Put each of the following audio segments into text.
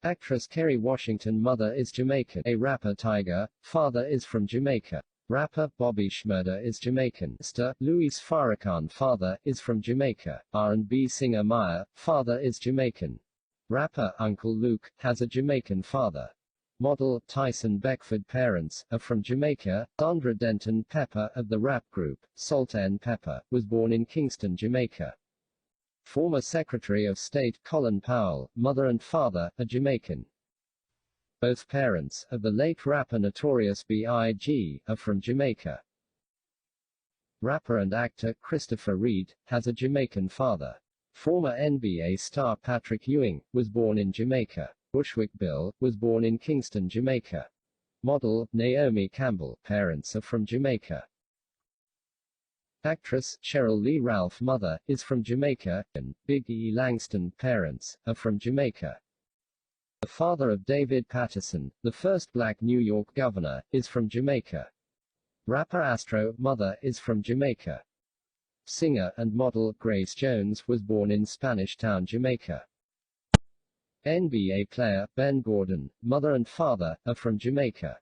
Actress Kerry Washington, mother is Jamaican. A rapper Tiger, father is from Jamaica. Rapper Bobby Shmurda is Jamaican. Mr. Luis Farrakhan, father is from Jamaica. R&B singer Maya, father is Jamaican. Rapper Uncle Luke has a Jamaican father. Model Tyson Beckford, parents are from Jamaica. Sandra Denton Pepper of the rap group Salt-N-Pepa was born in Kingston, Jamaica. Former Secretary of State Colin Powell, mother and father, are Jamaican. Both parents of the late rapper Notorious B.I.G. are from Jamaica. Rapper and actor Christopher Reid has a Jamaican father. Former NBA star Patrick Ewing was born in Jamaica. Bushwick Bill was born in Kingston, Jamaica. Model Naomi Campbell, parents are from Jamaica. Actress Cheryl Lee Ralph, mother is from Jamaica, and Big E. Langston, parents are from Jamaica. The father of David Patterson, the first black New York governor, is from Jamaica. Rapper Astro, mother is from Jamaica. Singer and model Grace Jones was born in Spanish Town, Jamaica. NBA player Ben Gordon, mother and father, are from Jamaica.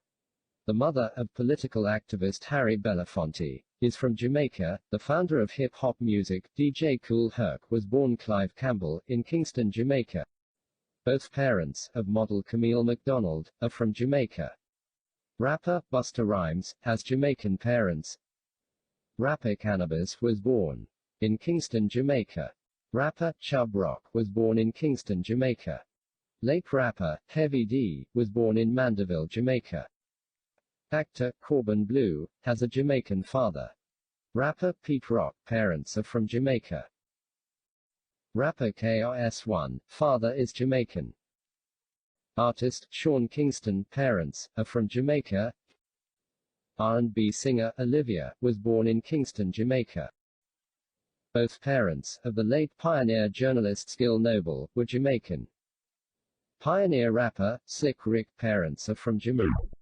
The mother of political activist Harry Belafonte is from Jamaica. The founder of hip-hop music, DJ Kool Herc, was born Clive Campbell in Kingston, Jamaica. Both parents of model Camille McDonald are from Jamaica. Rapper Busta Rhymes has Jamaican parents. Rapper Cannabis was born in Kingston, Jamaica. Rapper Chub Rock was born in Kingston, Jamaica. Late rapper Heavy D was born in Mandeville, Jamaica. Actor Corbin Bleu has a Jamaican father. Rapper Pete Rock, parents are from Jamaica. Rapper KRS-One, father is Jamaican. Artist Sean Kingston, parents are from Jamaica. R&B singer Olivia was born in Kingston, Jamaica. Both parents of the late pioneer journalist Gil Noble were Jamaican. Pioneer rapper Slick Rick, parents are from Jamaica.